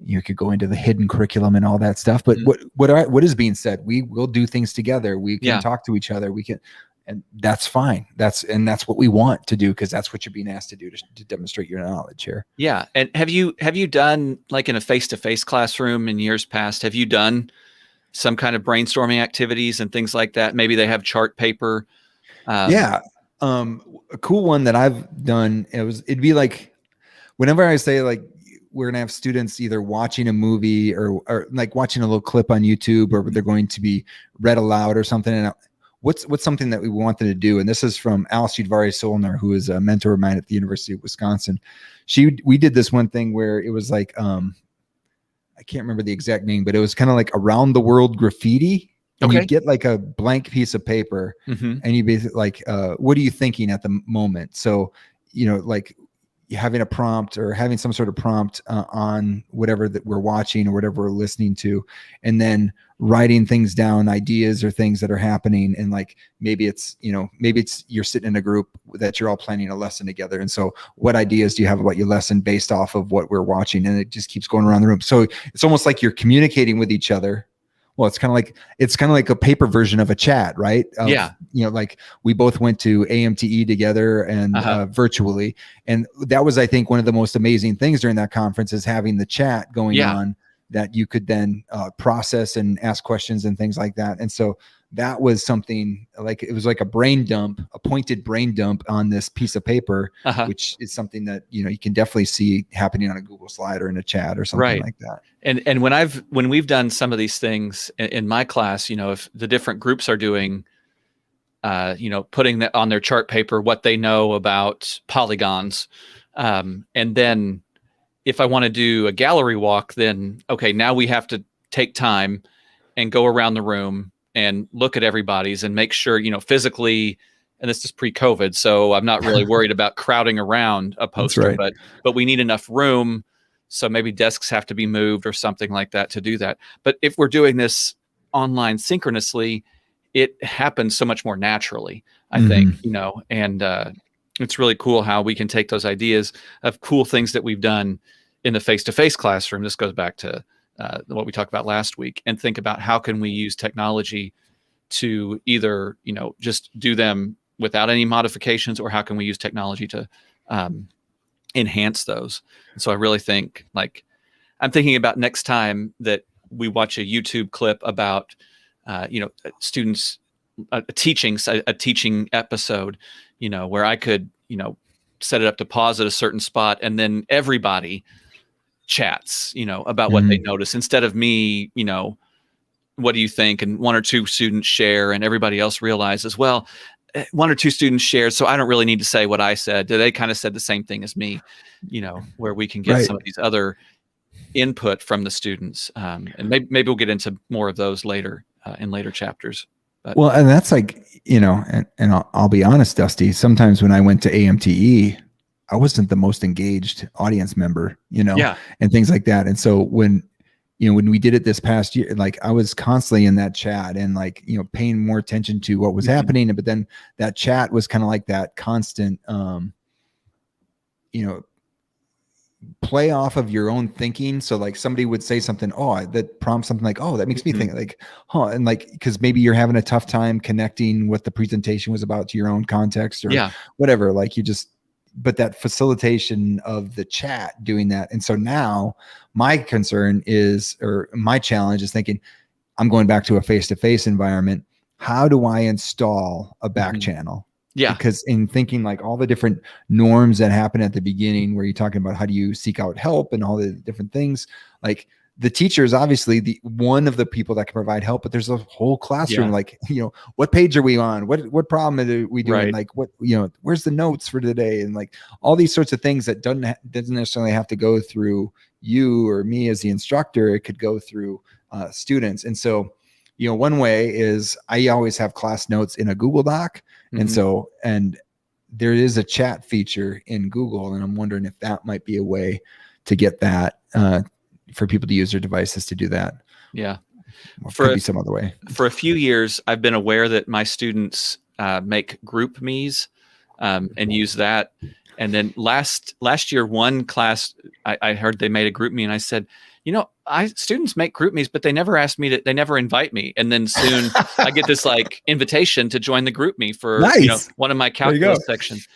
you could go into the hidden curriculum and all that stuff, but what is being said? We will do things together. We can talk to each other. We can, and that's fine. That's what we want to do, because that's what you're being asked to do, to demonstrate your knowledge here. Yeah. And have you done, like in a face-to-face classroom in years past, have you done some kind of brainstorming activities and things like that? Maybe they have chart paper. A cool one that I've done, it'd be like, whenever I say like, we're going to have students either watching a movie or like watching a little clip on YouTube, or they're going to be read aloud or something. And what's something that we want them to do? And this is from Alice Udvari-Solner, who is a mentor of mine at the University of Wisconsin. We did this one thing where it was like, I can't remember the exact name, but it was kind of like around the world graffiti. And you get like a blank piece of paper, and you basically like, what are you thinking at the moment? So, like, having a prompt, or having some sort of prompt on whatever that we're watching or whatever we're listening to, and then writing things down, ideas or things that are happening. And like, maybe it's you're sitting in a group that you're all planning a lesson together. And so what ideas do you have about your lesson based off of what we're watching? And it just keeps going around the room. So it's almost like you're communicating with each other. Well, it's kind of like a paper version of a chat, right? Like we both went to AMTE together and virtually. And that was, I think, one of the most amazing things during that conference, is having the chat going on that you could then process and ask questions and things like that. And so that was something like, it was like a pointed brain dump on this piece of paper, which is something that, you can definitely see happening on a Google slide or in a chat or something like that. And when we've done some of these things in my class, if the different groups are doing, putting that on their chart paper, what they know about polygons. And then if I want to do a gallery walk, then, okay, now we have to take time and go around the room and look at everybody's and make sure, physically, and this is pre-COVID, so I'm not really worried about crowding around a poster, but we need enough room. So maybe desks have to be moved or something like that to do that. But if we're doing this online synchronously, it happens so much more naturally, I think, and it's really cool how we can take those ideas of cool things that we've done in the face-to-face classroom. This goes back to what we talked about last week, and think about how can we use technology to either, just do them without any modifications, or how can we use technology to enhance those. And so I really think, like, I'm thinking about next time that we watch a YouTube clip about, students a teaching episode, where I could, set it up to pause at a certain spot, and then everybody chats, about what they notice, instead of me, what do you think? And one or two students share, and everybody else realizes, well, one or two students shared, so I don't really need to say what I said. They kind of said the same thing as me, where we can get some of these other input from the students. And maybe we'll get into more of those later in later chapters. But. Well, and that's like, and I'll be honest, Dusty, sometimes when I went to AMTE, I wasn't the most engaged audience member, and things like that. And so when we did it this past year, like, I was constantly in that chat and like, paying more attention to what was happening. But then that chat was kind of like that constant, play off of your own thinking. So like, somebody would say something, that prompts something like, that makes me think, like, and like, because maybe you're having a tough time connecting what the presentation was about to your own context or whatever. Like, but that facilitation of the chat doing that. And so now my concern is, or my challenge is thinking, I'm going back to a face-to-face environment. How do I install a back channel? Yeah. Because in thinking like all the different norms that happen at the beginning, where you're talking about how do you seek out help and all the different things, like, the teacher is obviously one of the people that can provide help, but there's a whole classroom. Like, what page are we on? What problem are we doing? Like, what, where's the notes for today? And like all these sorts of things that doesn't necessarily have to go through you or me as the instructor. It could go through students. And so, one way is I always have class notes in a Google Doc. Mm-hmm. And there is a chat feature in Google, and I'm wondering if that might be a way to get that for people to use their devices to do that. Yeah. Or could be some other way. For a few years, I've been aware that my students make group me's and use that. And then last year, one class, I heard they made a group me, and I said, students make group me's, but they never ask me they never invite me. And then soon I get this like invitation to join the group me for one of my calculus sections.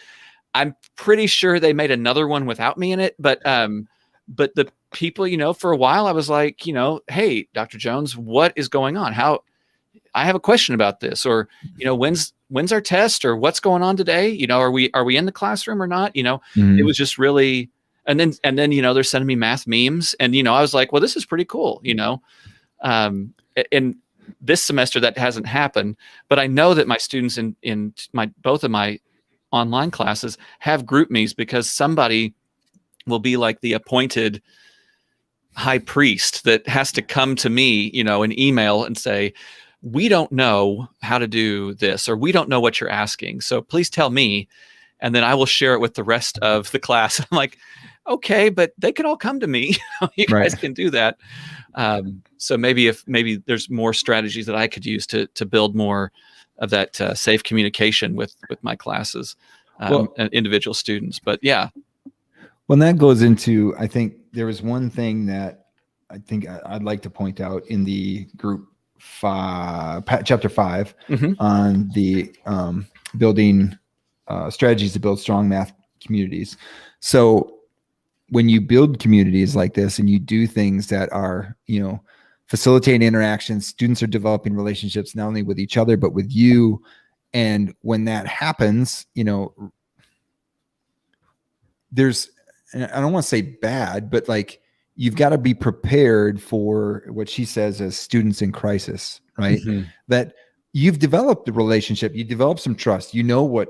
I'm pretty sure they made another one without me in it, but the people, for a while I was like, hey, Dr. Jones, what is going on? I have a question about this, or, when's our test, or what's going on today? Are we in the classroom or not? It was just really, and then, they're sending me math memes, and, I was like, well, this is pretty cool, and this semester that hasn't happened, but I know that my students in both of my online classes have group me's, because somebody will be like the appointed high priest that has to come to me, an email and say, we don't know how to do this, or we don't know what you're asking, so please tell me, and then I will share it with the rest of the class. I'm like, okay, but they can all come to me. You guys can do that. So maybe there's more strategies that I could use to build more of that safe communication with my classes and individual students. But yeah. Well, that goes into, I think there was one thing that I think I'd like to point out in the group chapter 5 on the building strategies to build strong math communities. So when you build communities like this and you do things that are, facilitating interactions, students are developing relationships not only with each other, but with you. And when that happens, there's, I don't want to say bad, but like, you've got to be prepared for what she says as students in crisis, right? That you've developed the relationship, you develop some trust, what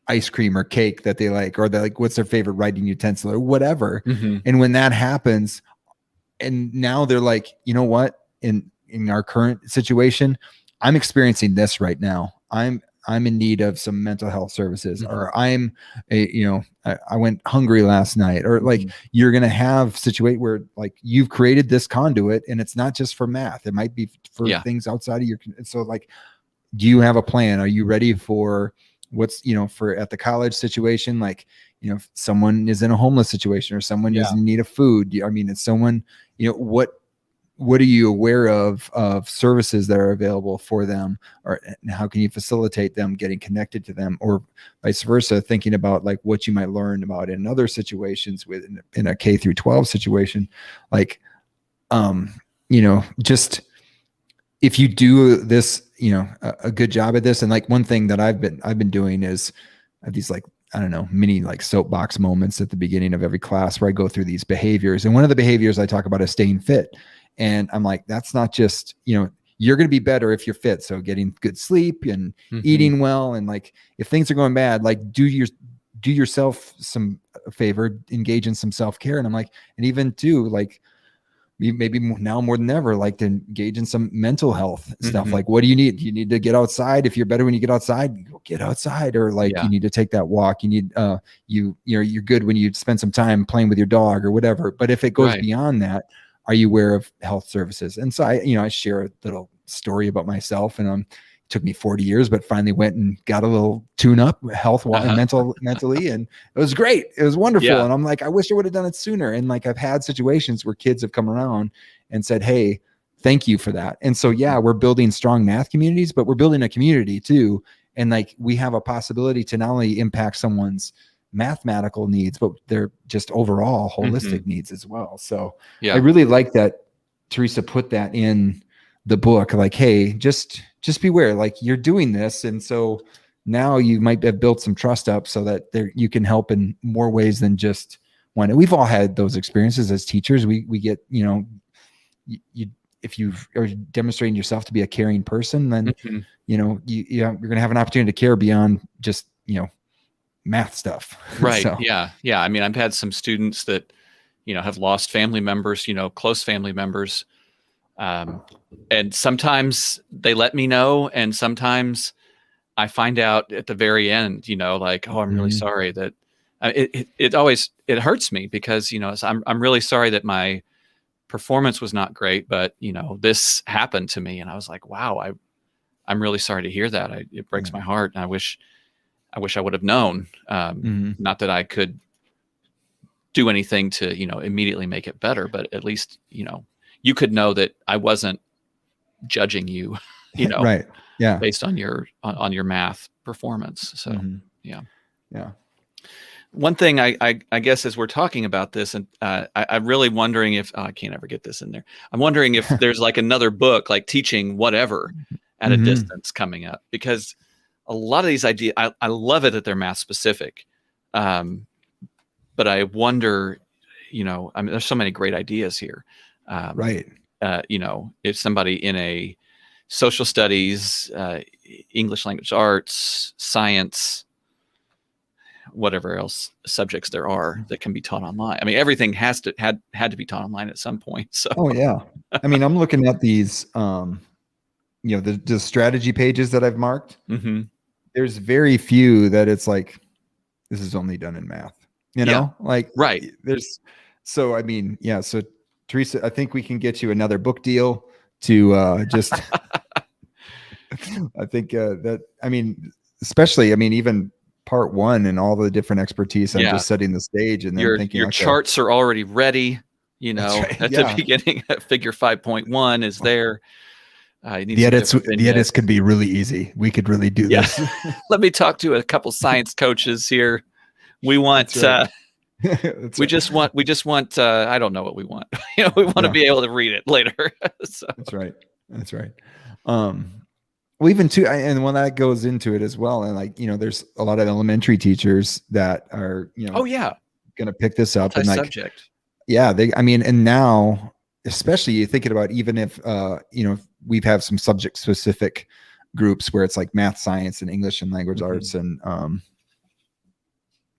ice cream or cake that they like, or they're like, what's their favorite writing utensil or whatever. And when that happens, and now they're like, you know what, in our current situation, I'm experiencing this right now. I'm in need of some mental health services, or I went hungry last night, or like, you're going to have situate where like you've created this conduit, and it's not just for math. It might be for things outside of your, so like, do you have a plan? Are you ready for what's, for at the college situation? Like, if someone is in a homeless situation, or someone is in need of food, I mean, it's someone, what are you aware of services that are available for them, or how can you facilitate them getting connected to them, or vice versa, thinking about like what you might learn about in other situations in a K through 12 situation, like, just if you do this, a good job at this. And like, one thing that I've been doing is these like, I don't know, mini like soapbox moments at the beginning of every class where I go through these behaviors. And one of the behaviors I talk about is staying fit. And I'm like, that's not just, you're going to be better if you're fit. So getting good sleep and eating well. And like, if things are going bad, like do yourself some favor, engage in some self-care. And I'm like, and even too, like, maybe now more than ever, like to engage in some mental health stuff. Like, what do you need? You need to get outside. If you're better when you get outside, go get outside, or like you need to take that walk. You need, you're good when you spend some time playing with your dog or whatever. But if it goes beyond that, are you aware of health services? And so I share a little story about myself, and it took me 40 years, but finally went and got a little tune up health mentally. And it was great. It was wonderful. And I'm like, I wish I would have done it sooner. And like, I've had situations where kids have come around and said, hey, thank you for that. And so, we're building strong math communities, but we're building a community too. And like, we have a possibility to not only impact someone's mathematical needs, but they're just overall holistic needs as well. So I really like that Theresa put that in the book, like, hey, just beware, like, you're doing this. And so now you might have built some trust up so that you can help in more ways than just one. We've all had those experiences as teachers. We get, if you are demonstrating yourself to be a caring person, then, you're going to have an opportunity to care beyond just, math stuff. Right. So. Yeah. I mean, I've had some students that, have lost family members, close family members And sometimes they let me know, and sometimes I find out at the very end, like, oh, I'm really sorry that it always hurts me, because, I'm really sorry that my performance was not great, but this happened to me. And I was like, wow, I'm really sorry to hear that. It breaks my heart. And I wish I would have known, not that I could do anything to, immediately make it better, but at least, you could know that I wasn't judging you, right. Yeah. based on your math performance. So, yeah. One thing I guess, as we're talking about this, and I'm really wondering if I can't ever get this in there. I'm wondering if there's like another book, like Teaching Whatever at a Distance, coming up, because a lot of these ideas, I love it that they're math specific. But I wonder, there's so many great ideas here. Right. If somebody in a social studies, English language arts, science, whatever else subjects there are that can be taught online. I mean, everything had to be taught online at some point. So. Oh yeah. I mean, I'm looking at these, the strategy pages that I've marked. There's very few that it's like, this is only done in math, like, right. So, I mean, yeah. So Theresa, I think we can get you another book deal to, just, I think, especially, even part one and all the different expertise. I'm just setting the stage, and then thinking your charts are already ready. At the beginning, figure 5.1 is there. The edits could be really easy. We could really do this. Let me talk to a couple science coaches here. We want, we just want, I don't know what we want. We want to be able to read it later. So. That's right. Well, even too, and when that goes into it as well, and like, there's a lot of elementary teachers that are, going to pick this up and like, subject. And now, especially you're thinking about, even if, we've have some subject specific groups where it's like math, science, and English and language arts and,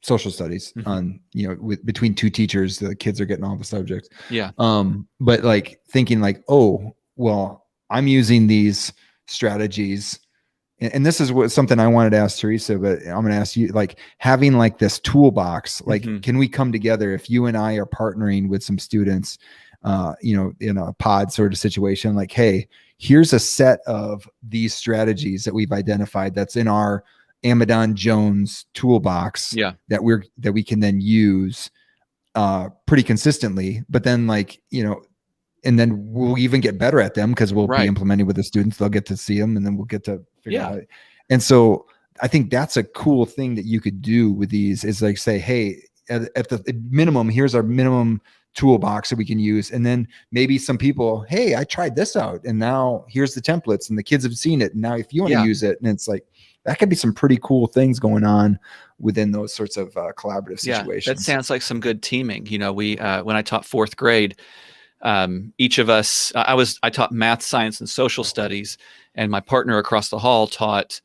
social studies on, between two teachers, the kids are getting all the subjects. Yeah. But like thinking like, oh, well, I'm using these strategies, and this is something I wanted to ask Theresa, but I'm going to ask you, like, having like this toolbox, like, can we come together if you and I are partnering with some students, in a pod sort of situation, like, hey, here's a set of these strategies that we've identified that's in our Amadon Jones toolbox that we can then use pretty consistently, but then like, and then we'll even get better at them because we'll be implementing with the students. They'll get to see them, and then we'll get to figure out. And so I think that's a cool thing that you could do with these, is like say, hey, at the minimum, here's our minimum toolbox that we can use. And then maybe some people, hey, I tried this out, and now here's the templates, and the kids have seen it. And now if you want to use it, and it's like, that could be some pretty cool things going on within those sorts of collaborative situations. That sounds like some good teaming. We, when I taught fourth grade, each of us, I taught math, science, and social studies, and my partner across the hall taught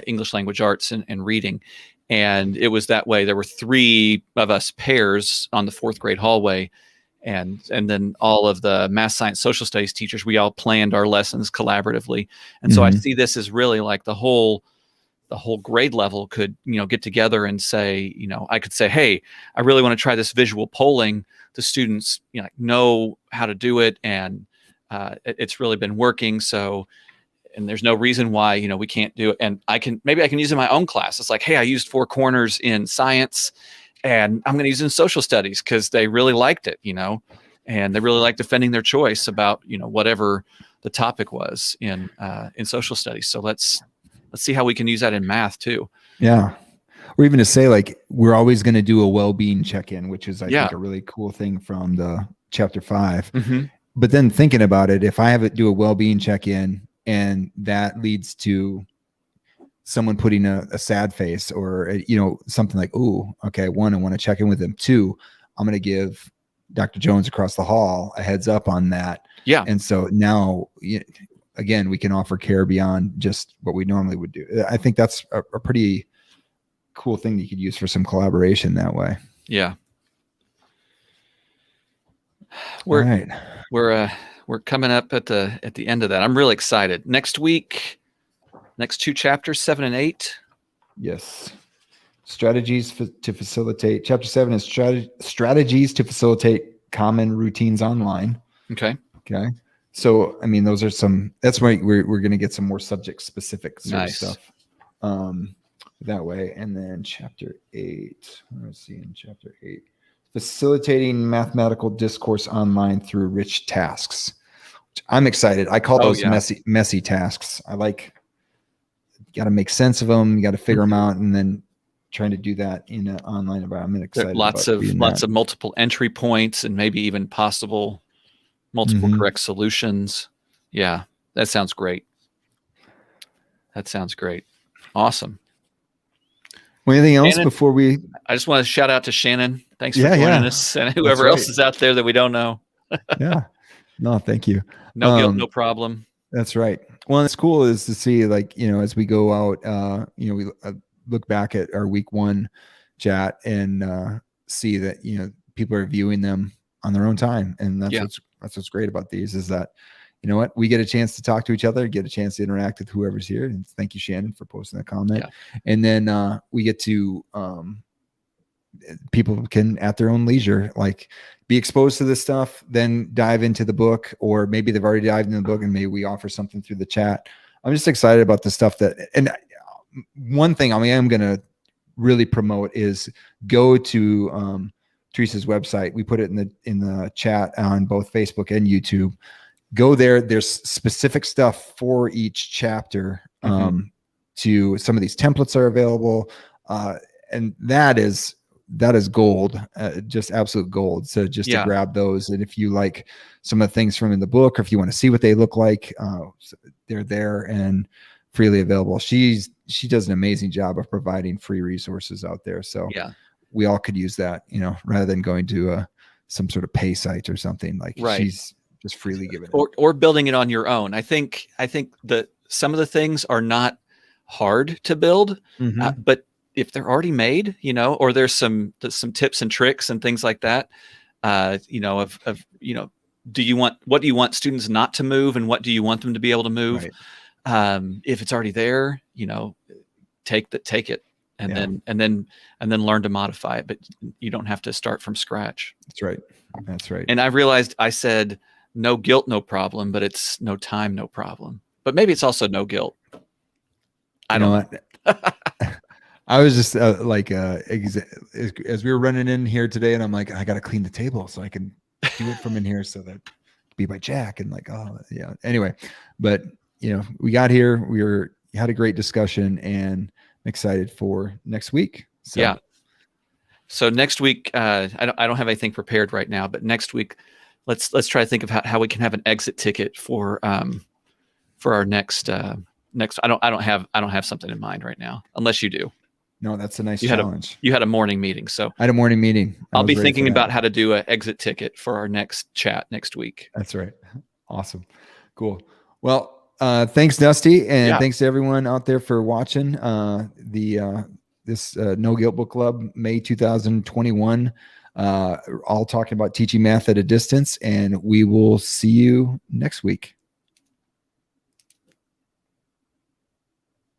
English language arts and reading. And it was that way. There were 3 of us pairs on the fourth grade hallway. And then all of the math, science, social studies teachers, we all planned our lessons collaboratively. And so I see this as really like the whole grade level could, get together and say, I could say, hey, I really want to try this visual polling. The students, know how to do it, and it's really been working. So, and there's no reason why, we can't do it. And maybe I can use it in my own class. It's like, hey, I used 4 corners in science, and I'm going to use it in social studies because they really liked it, and they really liked defending their choice about, whatever the topic was in social studies. So let's see how we can use that in math too. Yeah. Or even to say, like, we're always going to do a well-being check-in, which is, I think, a really cool thing from the chapter 5. But then thinking about it, if I have it do a well-being check-in and that leads to someone putting a sad face, or, something like, oh, okay, 1, I want to check in with them. 2, I'm going to give Dr. Jones across the hall a heads up on that. Yeah. And so now, again, we can offer care beyond just what we normally would do. I think that's a pretty cool thing that you could use for some collaboration that way. Yeah. We're we're coming up at the end of that. I'm really excited. Next week, next 2 chapters, 7 and 8. Yes. Strategies to facilitate. Chapter 7 is strategies to facilitate common routines online. Okay. So, I mean, those are that's why we're going to get some more subject specific sort of stuff that way. And then chapter 8, let's see, in chapter 8, facilitating mathematical discourse online through rich tasks. I'm excited. I call those messy tasks. I like, you got to make sense of them. You got to figure them out, and then trying to do that in an online environment. I'm excited. Lots of multiple entry points, and maybe even possible multiple correct solutions. Yeah, that sounds great. Awesome. Well, anything else before we? I just want to shout out to Shannon. Thanks for joining us, and whoever else is out there that we don't know. Yeah. No, thank you. No guilt, no problem. That's right. Well, it's cool is to see, like, as we go out, we look back at our week 1 chat and see that, people are viewing them on their own time. And that's what's great about these, is that, we get a chance to talk to each other, get a chance to interact with whoever's here. And thank you, Shannon, for posting that comment. Yeah. And then we get to, people can, at their own leisure, like, be exposed to this stuff, then dive into the book, or maybe they've already dived into the book and maybe we offer something through the chat. I'm just excited about the stuff and one thing I'm going to really promote is go to Theresa's website. We put it in the chat on both Facebook and YouTube. Go there. There's specific stuff for each chapter. To some of these templates are available. And that is gold, just absolute gold. So just to grab those. And if you like some of the things from in the book, or if you want to see what they look like, they're there and freely available. She does an amazing job of providing free resources out there. So we all could use that, rather than going to some sort of pay site or something. Like, she's just freely giving it. Or building it on your own. I think that some of the things are not hard to build, but if they're already made, or there's some tips and tricks and things like that, what do you want students not to move, and what do you want them to be able to move? Right. If it's already there, take it and then learn to modify it, but you don't have to start from scratch. That's right. And I realized I said no guilt, no problem, but it's no time, no problem. But maybe it's also no guilt. I don't know. I was just as we were running in here today, and I'm like, I got to clean the table so I can do it from in here, so that be by Jack, and like, anyway, but we got here, we had a great discussion, and I'm excited for next week. So next week, I don't have anything prepared right now, but next week, let's try to think of how we can have an exit ticket for our next. I don't have something in mind right now, unless you do. No, that's a nice challenge. You had a morning meeting, so I had a morning meeting. I'll be thinking about how to do an exit ticket for our next chat next week. That's right. Awesome. Cool. Well, thanks, Dusty, and thanks to everyone out there for watching this No Guilt Book Club, May 2021. All talking about teaching math at a distance, and we will see you next week.